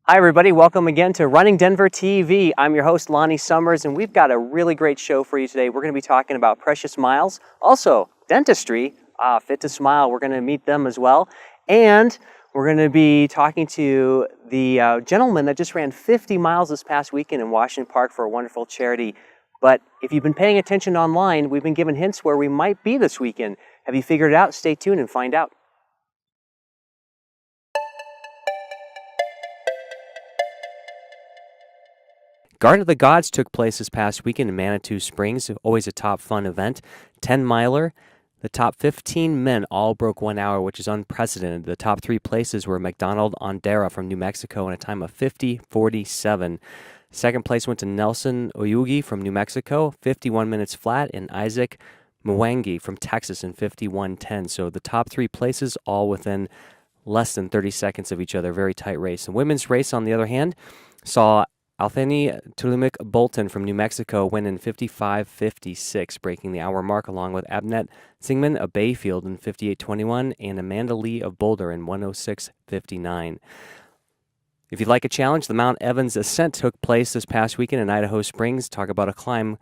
Hi everybody, welcome again to Running Denver TV. I'm your host Lonnie Summers and we've got a really great show for you today. We're going to be talking about precious miles, also dentistry, Fit to Smile, we're going to meet them as well. And we're going to be talking to the gentleman that just ran 50 miles this past weekend in Washington Park for a wonderful charity. But if you've been paying attention online, we've been given hints where we might be this weekend. Have you figured it out? Stay tuned and find out. Garden of the Gods took place this past weekend in Manitou Springs, always a top fun event. 10-miler. The top 15 men all broke 1 hour, which is unprecedented. The top three places were McDonald Ondera from New Mexico in a time of 50:47. Second place went to Nelson Oyugi from New Mexico, 51 minutes flat, and Isaac Mwangi from Texas in 51:10. So the top three places all within less than 30 seconds of each other. Very tight race. The women's race, on the other hand, saw Altheny Tulumik Bolton from New Mexico win in 55:56, breaking the hour mark, along with Abnet Singman of Bayfield in 58:21 and Amanda Lee of Boulder in 106:59. If you'd like a challenge, the Mount Evans Ascent took place this past weekend in Idaho Springs. Talk about a climb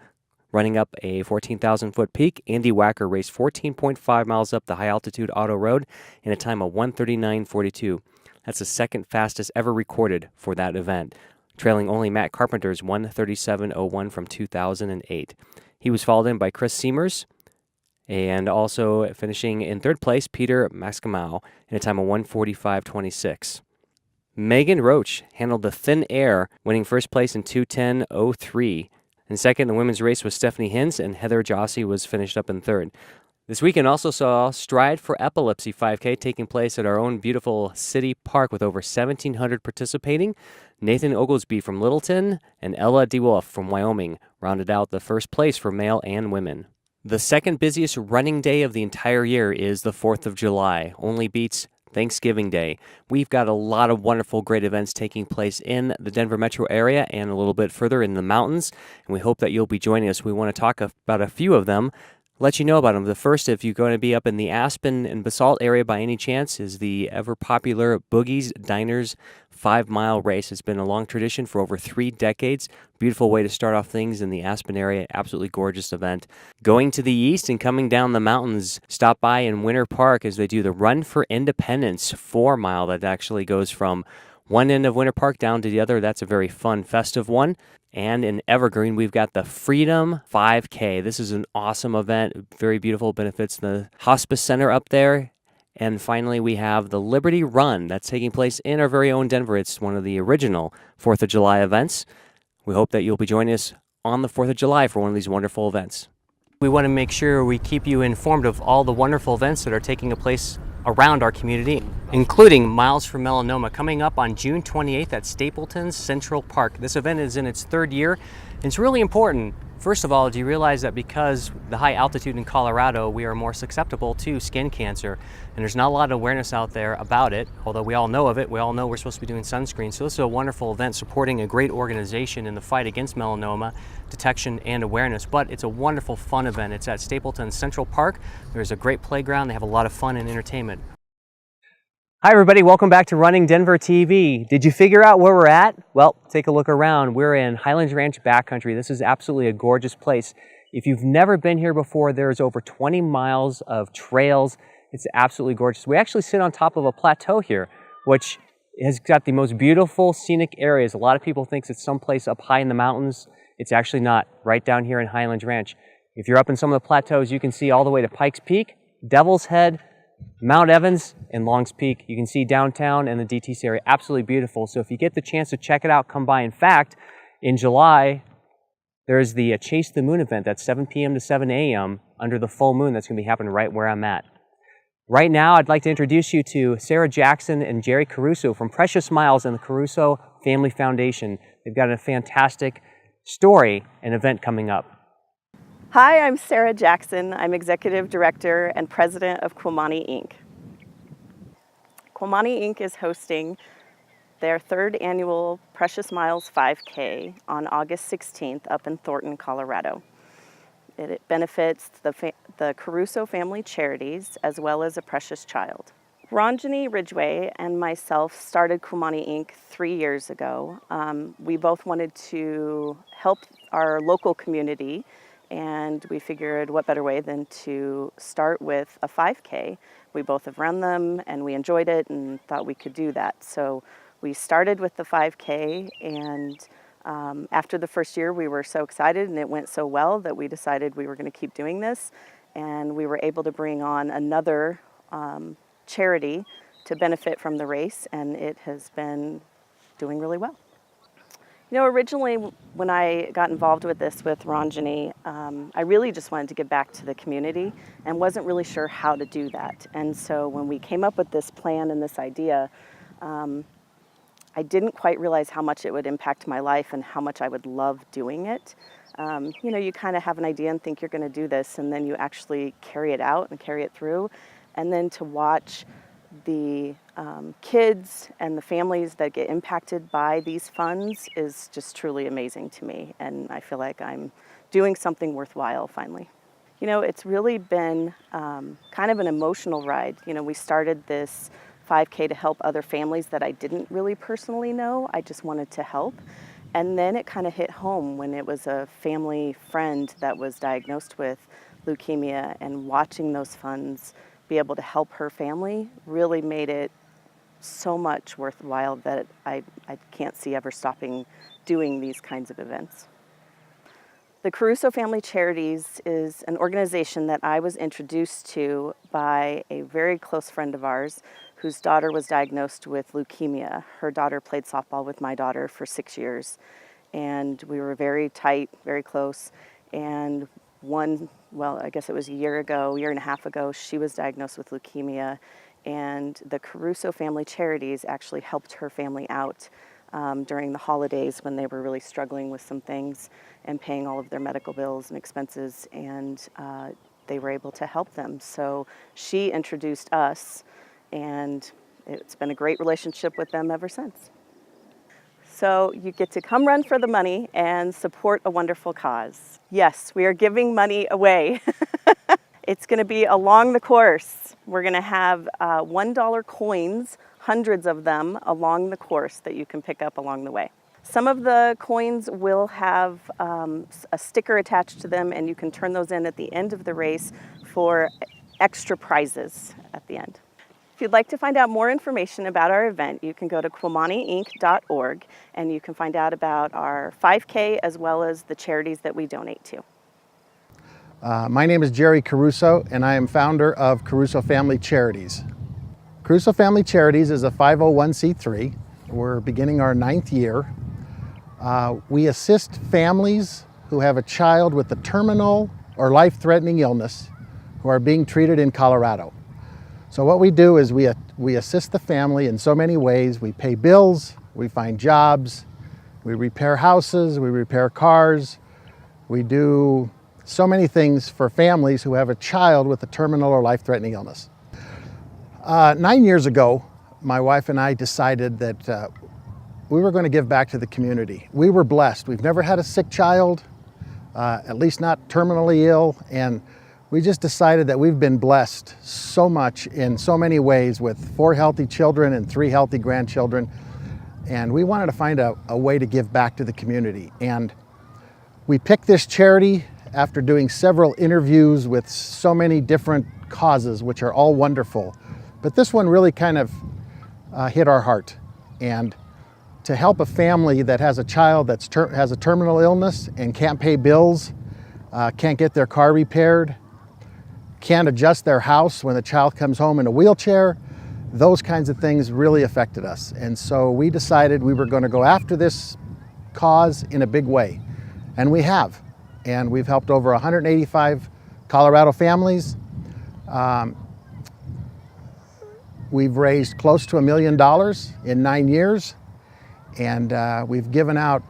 running up a 14,000-foot peak. Andy Wacker raced 14.5 miles up the high-altitude auto road in a time of 1:39:42. That's the second fastest ever recorded for that event, trailing only Matt Carpenter's 1:37:01 from 2008. He was followed in by Chris Seamers, and also finishing in third place, Peter Mascamau in a time of 1:45:26. Megan Roach handled the thin air, winning first place in 2:10:03. And second, the women's race was Stephanie Hintz, and Heather Jossie was finished up in third. This weekend also saw Stride for Epilepsy 5K taking place at our own beautiful city park with over 1,700 participating. Nathan Oglesby from Littleton and Ella DeWolf from Wyoming rounded out the first place for male and women. The second busiest running day of the entire year is the 4th of July, only beats Thanksgiving Day. We've got a lot of wonderful, great events taking place in the Denver metro area and a little bit further in the mountains, and we hope that you'll be joining us. We want to talk about a few of them, let you know about them. The first, if you're going to be up in the Aspen and Basalt area by any chance, is the ever-popular Boogie's Diners 5-mile race. It's been a long tradition for over 3 decades. Beautiful way to start off things in the Aspen area. Absolutely gorgeous event. Going to the east and coming down the mountains, stop by in Winter Park as they do the Run for Independence 4-mile that actually goes from one end of Winter Park down to the other. That's a very fun, festive one. And in Evergreen, we've got the Freedom 5K. This is an awesome event, very beautiful, benefits the hospice center up there. And finally, we have the Liberty Run that's taking place in our very own Denver. It's one of the original 4th of July events. We hope that you'll be joining us on the 4th of July for one of these wonderful events. We want to make sure we keep you informed of all the wonderful events that are taking place around our community, including Miles for Melanoma coming up on June 28th at Stapleton's Central Park. This event is in its third year, and it's really important. First of all, do you realize that because the high altitude in Colorado, we are more susceptible to skin cancer, and there's not a lot of awareness out there about it, although we all know of it. We all know we're supposed to be doing sunscreen. So this is a wonderful event supporting a great organization in the fight against melanoma detection and awareness, but it's a wonderful, fun event. It's at Stapleton Central Park. There's a great playground. They have a lot of fun and entertainment. Hi everybody, welcome back to Running Denver TV. Did you figure out where we're at? Well, take a look around. We're in Highlands Ranch Backcountry. This is absolutely a gorgeous place. If you've never been here before, there's over 20 miles of trails. It's absolutely gorgeous. We actually sit on top of a plateau here, which has got the most beautiful scenic areas. A lot of people think it's someplace up high in the mountains. It's actually not. Right down here in Highlands Ranch. If you're up in some of the plateaus, you can see all the way to Pikes Peak, Devil's Head, Mount Evans, and Longs Peak. You can see downtown and the DTC area. Absolutely beautiful. So if you get the chance to check it out, come by. In fact, in July, there's the Chase the Moon event. That's 7 p.m. to 7 a.m. under the full moon. That's going to be happening right where I'm at. Right now, I'd like to introduce you to Sarah Jackson and Jerry Caruso from Precious Miles and the Caruso Family Foundation. They've got a fantastic story and event coming up. Hi, I'm Sarah Jackson. I'm Executive Director and President of Quilmani Inc. Quilmani Inc. is hosting their third annual Precious Miles 5K on August 16th up in Thornton, Colorado. It benefits the Caruso family charities as well as a precious child. Ranjani Ridgway and myself started Kumani Inc. 3 years ago. We both wanted to help our local community, and we figured what better way than to start with a 5K. We both have run them and we enjoyed it and thought we could do that. So we started with the 5K, and after the first year we were so excited and it went so well that we decided we were going to keep doing this, and we were able to bring on another charity to benefit from the race, and it has been doing really well. You know, originally when I got involved with this with Ranjani, I really just wanted to give back to the community and wasn't really sure how to do that. And so when we came up with this plan and this idea, I didn't quite realize how much it would impact my life and how much I would love doing it. You know, you kind of have an idea and think you're going to do this, and then you actually carry it out and carry it through. And then to watch the kids and the families that get impacted by these funds is just truly amazing to me. And I feel like I'm doing something worthwhile finally. You know, it's really been kind of an emotional ride. You know, we started this 5K to help other families that I didn't really personally know. I just wanted to help. And then it kind of hit home when it was a family friend that was diagnosed with leukemia, and watching those funds be able to help her family really made it so much worthwhile that I can't see ever stopping doing these kinds of events. The Caruso Family Charities is an organization that I was introduced to by a very close friend of ours whose daughter was diagnosed with leukemia. Her daughter played softball with my daughter for 6 years, and we were very tight, very close. And I guess it was a year and a half ago, she was diagnosed with leukemia, and the Caruso Family Charities actually helped her family out during the holidays when they were really struggling with some things and paying all of their medical bills and expenses, and they were able to help them. So she introduced us, and it's been a great relationship with them ever since. So you get to come run for the money and support a wonderful cause. Yes, we are giving money away. It's going to be along the course. We're going to have $1 coins, hundreds of them along the course that you can pick up along the way. Some of the coins will have a sticker attached to them, and you can turn those in at the end of the race for extra prizes at the end. If you'd like to find out more information about our event, you can go to quilmaniinc.org, and you can find out about our 5K as well as the charities that we donate to. My name is Jerry Caruso, and I am founder of Caruso Family Charities. Caruso Family Charities is a 501c3. We're beginning our 9th year. We assist families who have a child with a terminal or life-threatening illness who are being treated in Colorado. So what we do is we assist the family in so many ways. We pay bills, we find jobs, we repair houses, we repair cars. We do so many things for families who have a child with a terminal or life-threatening illness. 9 years ago, my wife and I decided that we were going to give back to the community. We were blessed. We've never had a sick child, at least not terminally ill, and we just decided that we've been blessed so much in so many ways with 4 healthy children and 3 healthy grandchildren, and we wanted to find a way to give back to the community. And we picked this charity after doing several interviews with so many different causes, which are all wonderful. But this one really kind of hit our heart. And to help a family that has a child that has a terminal illness and can't pay bills, can't get their car repaired, can't adjust their house when the child comes home in a wheelchair, those kinds of things really affected us. And so we decided we were going to go after this cause in a big way. And we have. And we've helped over 185 Colorado families. We've raised close to $1 million in 9 years. And we've given out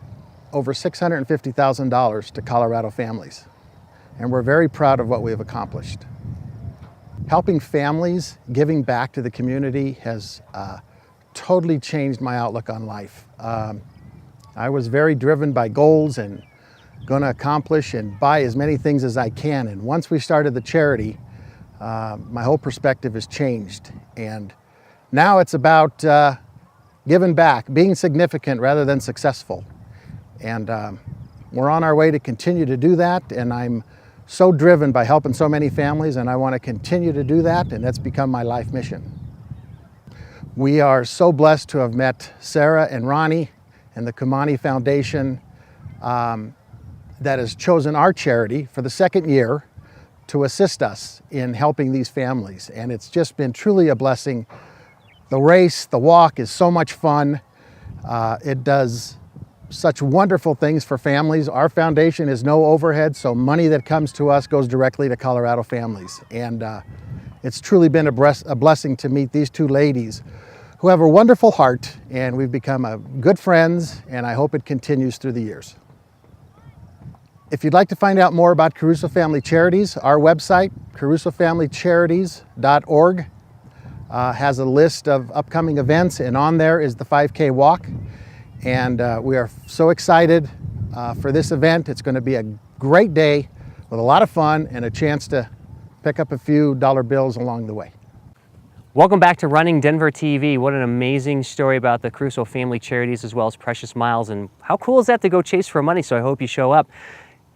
over $650,000 to Colorado families. And we're very proud of what we have accomplished. Helping families, giving back to the community has totally changed my outlook on life. I was very driven by goals and going to accomplish and buy as many things as I can. And once we started the charity, my whole perspective has changed. And Now it's about giving back, being significant rather than successful. And we're on our way to continue to do that, and I'm so driven by helping so many families, and I want to continue to do that, and that's become my life mission. We are so blessed to have met Sarah and Ronnie and the Kumani Foundation that has chosen our charity for the second year to assist us in helping these families. And it's just been truly a blessing. The race, the walk is so much fun. It does such wonderful things for families. Our foundation is no overhead, so money that comes to us goes directly to Colorado families. And it's truly been a blessing to meet these two ladies who have a wonderful heart, and we've become good friends, and I hope it continues through the years. If you'd like to find out more about Caruso Family Charities, our website, carusofamilycharities.org, has a list of upcoming events, and on there is the 5K walk. And we are so excited for this event. It's going to be a great day with a lot of fun and a chance to pick up a few dollar bills along the way. Welcome back to Running Denver TV. What an amazing story about the Caruso Family Charities as well as Precious Miles. And how cool is that to go chase for money? So I hope you show up.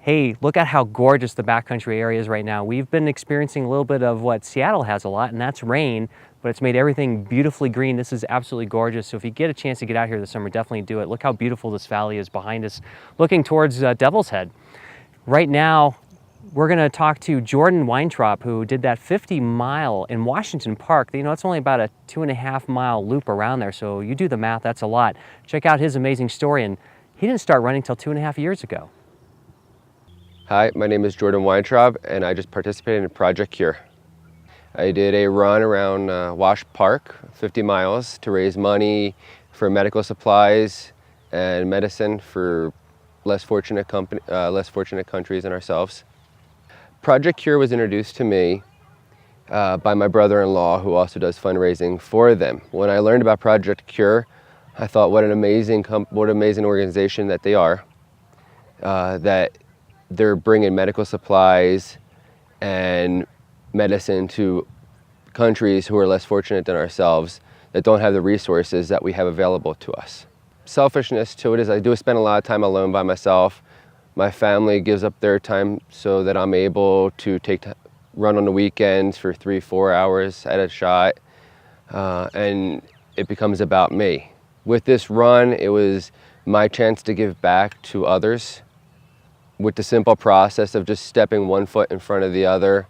Hey, look at how gorgeous the backcountry area is right now. We've been experiencing a little bit of what Seattle has a lot, and that's rain, but it's made everything beautifully green. This is absolutely gorgeous. So if you get a chance to get out here this summer, definitely do it. Look how beautiful this valley is behind us, looking towards Devil's Head. Right now, we're going to talk to Jordan Weintrab, who did that 50-mile in Washington Park. You know, it's only about a 2.5-mile loop around there, so you do the math, that's a lot. Check out his amazing story, and he didn't start running till 2.5 years ago. Hi, my name is Jordan Weintrab, and I just participated in Project Cure. I did a run around Wash Park, 50 miles, to raise money for medical supplies and medicine for less fortunate countries than ourselves. Project Cure was introduced to me by my brother-in-law, who also does fundraising for them. When I learned about Project Cure, I thought what an amazing organization that they are, that they're bringing medical supplies and medicine to countries who are less fortunate than ourselves, that don't have the resources that we have available to us. Selfishness to it is I do spend a lot of time alone by myself. My family gives up their time so that I'm able to run on the weekends for 3-4 hours at a shot, and it becomes about me. With this run, it was my chance to give back to others with the simple process of just stepping one foot in front of the other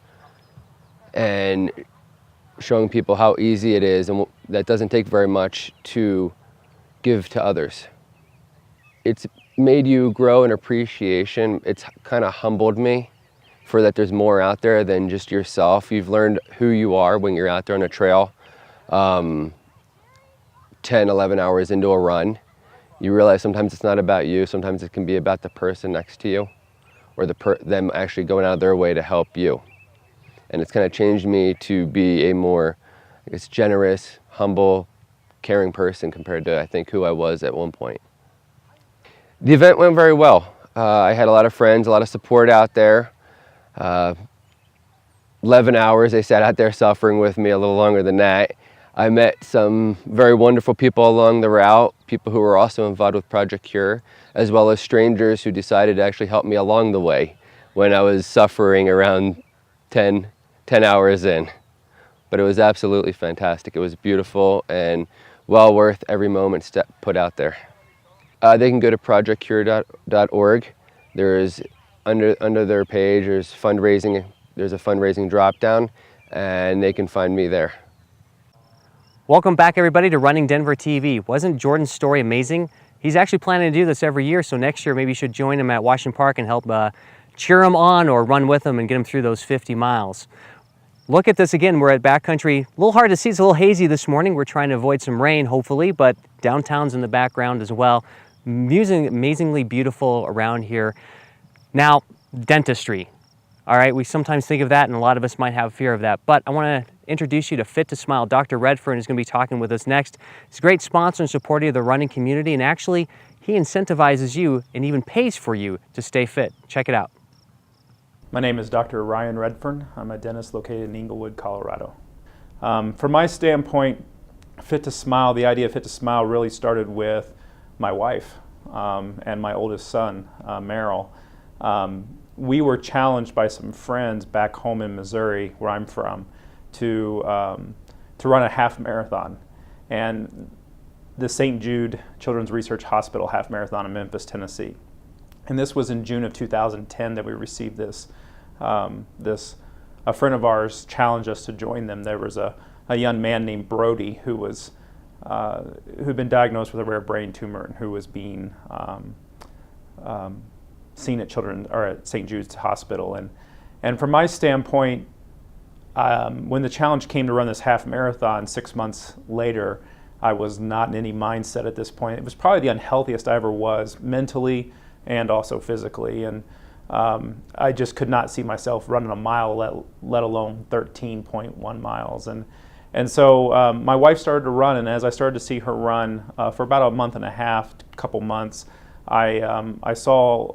and showing people how easy it is, and that doesn't take very much to give to others. It's made you grow in appreciation. It's kind of humbled me for that there's more out there than just yourself. You've learned who you are when you're out there on a trail 10, 11 hours into a run. You realize sometimes it's not about you, sometimes it can be about the person next to you, or them actually going out of their way to help you. And it's kind of changed me to be a more, I guess, generous, humble, caring person compared to, I think, who I was at one point. The event went very well. I had a lot of friends, a lot of support out there. 11 hours they sat out there suffering with me, a little longer than that. I met some very wonderful people along the route, people who were also involved with Project Cure, as well as strangers who decided to actually help me along the way when I was suffering around 10 hours in. But it was absolutely fantastic. It was beautiful and well worth every moment put out there. They can go to projectcure.org. There's under their page, there's fundraising. There's a fundraising drop down, and they can find me there. Welcome back, everybody, to Running Denver TV. Wasn't Jordan's story amazing? He's actually planning to do this every year, so next year maybe you should join him at Washington Park and help cheer him on or run with him and get him through those 50 miles. Look at this again. We're at backcountry. A little hard to see. It's a little hazy this morning. We're trying to avoid some rain, hopefully, but downtown's in the background as well. Amazingly beautiful around here. Now, dentistry. All right, we sometimes think of that, and a lot of us might have fear of that, but I want to introduce you to Fit to Smile. Dr. Redfern is going to be talking with us next. He's a great sponsor and supporter of the running community, and actually, he incentivizes you and even pays for you to stay fit. Check it out. My name is Dr. Ryan Redfern. I'm a dentist located in Englewood, Colorado. From my standpoint, Fit to Smile, the idea of Fit to Smile really started with my wife and my oldest son, Merrill. We were challenged by some friends back home in Missouri, where I'm from, to run a half marathon. And the St. Jude Children's Research Hospital half marathon in Memphis, Tennessee. And this was in June of 2010 that we received this. A friend of ours challenged us to join them. There was a young man named Brody who'd been diagnosed with a rare brain tumor and who was being seen at St. Jude's Hospital. And from my standpoint, when the challenge came to run this half marathon 6 months later, I was not in any mindset at this point. It was probably the unhealthiest I ever was, mentally and also physically. And I just could not see myself running a mile, let alone 13.1 miles. And so my wife started to run, and as I started to see her run for about a month and a half, couple months, I saw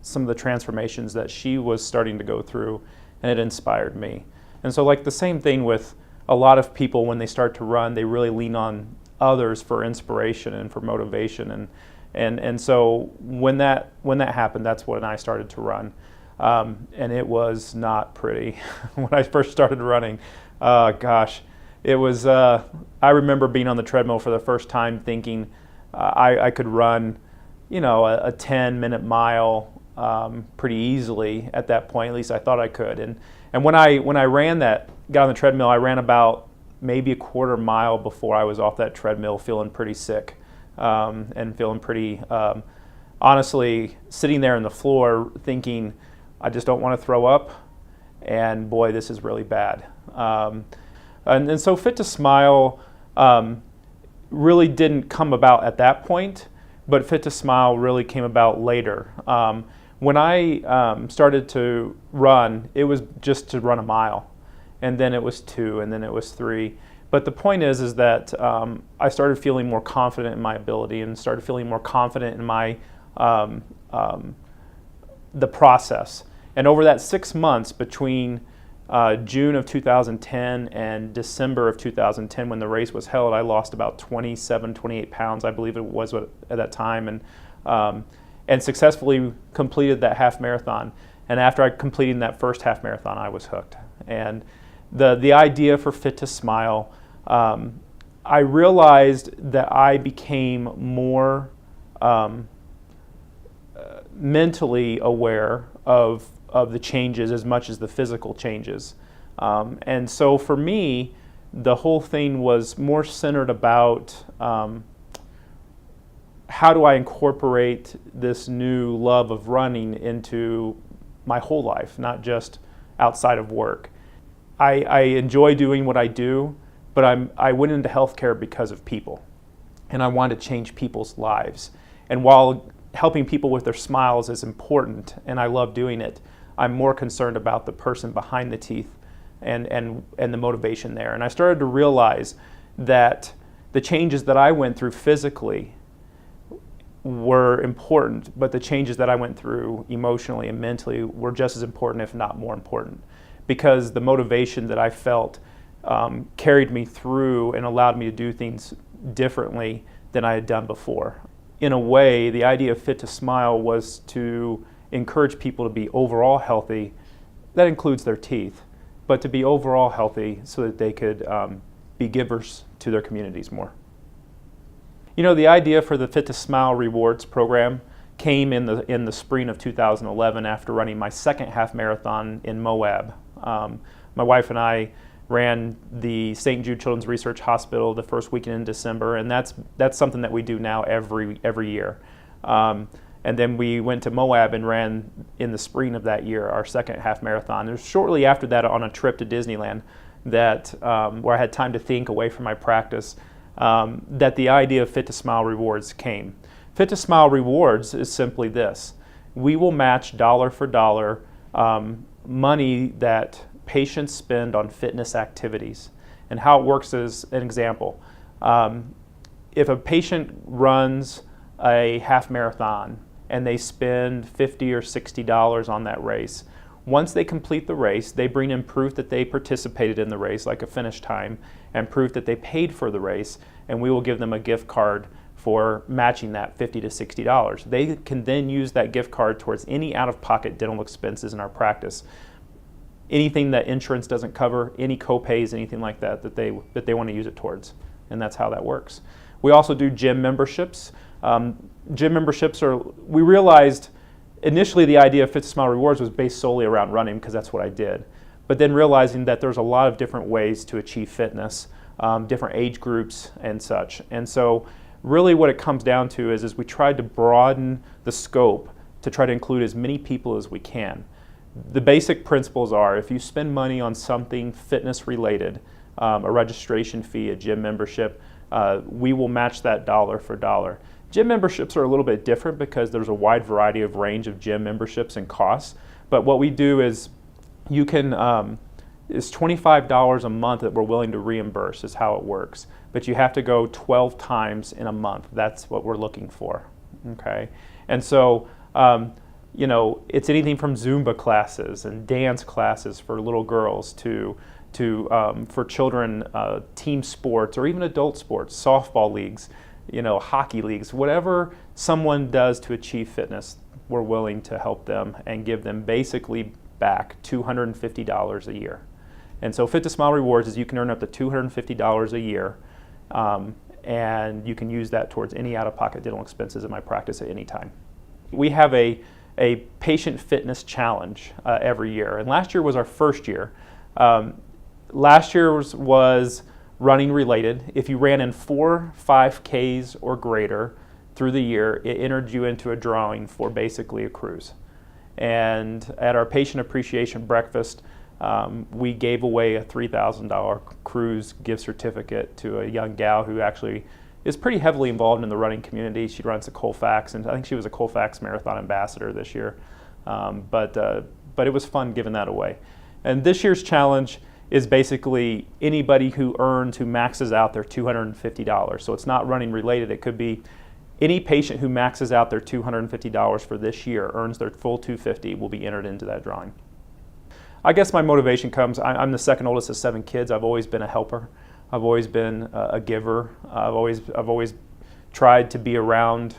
some of the transformations that she was starting to go through, and it inspired me. And so, like the same thing with a lot of people, when they start to run, they really lean on others for inspiration and for motivation. And so when that happened, that's when I started to run. And it was not pretty. When I first started running, gosh, it was, I remember being on the treadmill for the first time thinking I could run, a 10-minute mile pretty easily at that point. At least I thought I could. And when I got on the treadmill, I ran about maybe a quarter mile before I was off that treadmill, feeling pretty sick and feeling pretty, honestly, sitting there on the floor thinking, I just don't want to throw up, and boy, this is really bad. And so Fit to Smile really didn't come about at that point, but Fit to Smile really came about later. When I started to run, it was just to run a mile, and then it was 2, and then it was 3. But the point is that I started feeling more confident in my ability, and started feeling more confident in my the process. And over that 6 months between June of 2010 and December of 2010, when the race was held, I lost about 28 pounds, I believe it was at that time, and successfully completed that half marathon. And after I completed that first half marathon, I was hooked. And the idea for Fit to Smile, I realized that I became more mentally aware of the changes as much as the physical changes. And so for me, the whole thing was more centered about how do I incorporate this new love of running into my whole life, not just outside of work. I enjoy doing what I do, but I went into healthcare because of people, and I wanted to change people's lives. And while helping people with their smiles is important, and I love doing it, I'm more concerned about the person behind the teeth and the motivation there. And I started to realize that the changes that I went through physically were important, but the changes that I went through emotionally and mentally were just as important, if not more important, because the motivation that I felt carried me through and allowed me to do things differently than I had done before. In a way, the idea of Fit to Smile was to encourage people to be overall healthy. That includes their teeth, but to be overall healthy so that they could be givers to their communities more. The idea for the Fit to Smile rewards program came in the spring of 2011 after running my second half marathon in Moab. My wife and I ran the St. Jude Children's Research Hospital the first weekend in December, and that's something that we do now every year. And then we went to Moab and ran in the spring of that year our second half marathon. It was shortly after that, on a trip to Disneyland, that where I had time to think away from my practice, that the idea of Fit to Smile rewards came. Fit to Smile rewards is simply this: we will match dollar for dollar money that patients spend on fitness activities. And how it works is an example. If a patient runs a half marathon and they spend $50 or $60 on that race, Once they complete the race, they bring in proof that they participated in the race, like a finish time, and proof that they paid for the race, and we will give them a gift card for matching that $50 to $60. They can then use that gift card towards any out-of-pocket dental expenses in our practice. Anything that insurance doesn't cover, any co-pays, anything like that they want to use it towards, and that's how that works. We also do gym memberships. Gym memberships we realized initially the idea of Fit to Smile Rewards was based solely around running because that's what I did. But then realizing that there's a lot of different ways to achieve fitness, different age groups and such. And so really what it comes down to is we tried to broaden the scope to try to include as many people as we can. The basic principles are if you spend money on something fitness related, a registration fee, a gym membership, we will match that dollar for dollar. Gym memberships are a little bit different because there's a wide variety of range of gym memberships and costs. But what we do is you can, it's $25 a month that we're willing to reimburse is how it works. But you have to go 12 times in a month. That's what we're looking for, okay? And so, you know, it's anything from Zumba classes and dance classes for little girls to for children, team sports or even adult sports, softball leagues, you know, hockey leagues, whatever someone does to achieve fitness, we're willing to help them and give them basically back $250 a year. And so Fit to Smile Rewards is you can earn up to $250 a year, and you can use that towards any out-of-pocket dental expenses in my practice at any time. We have a patient fitness challenge every year, and last year was our first year. Last year's was running related. If you ran in 4 5Ks or greater through the year, it entered you into a drawing for basically a cruise. And at our patient appreciation breakfast, we gave away a $3,000 cruise gift certificate to a young gal who actually is pretty heavily involved in the running community. She runs a Colfax, and I think she was a Colfax Marathon ambassador this year. But it was fun giving that away. And this year's challenge is basically anybody who maxes out their $250. So it's not running related. It could be any patient who maxes out their $250 for this year, earns their full $250, will be entered into that drawing. I guess my motivation comes, I'm the second oldest of 7 kids. I've always been a helper. I've always been a giver. I've always tried to be around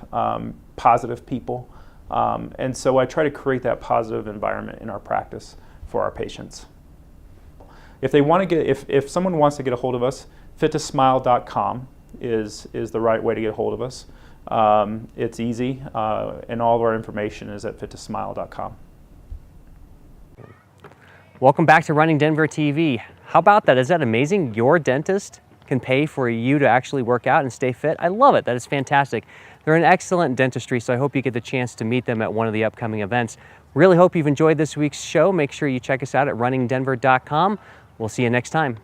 positive people. And so I try to create that positive environment in our practice for our patients. If they want to if someone wants to get a hold of us, fittosmile.com is the right way to get a hold of us. It's easy, and all of our information is at fittosmile.com. Welcome back to Running Denver TV. How about that? Is that amazing? Your dentist can pay for you to actually work out and stay fit. I love it. That is fantastic. They're an excellent dentistry, so I hope you get the chance to meet them at one of the upcoming events. Really hope you've enjoyed this week's show. Make sure you check us out at runningdenver.com. We'll see you next time.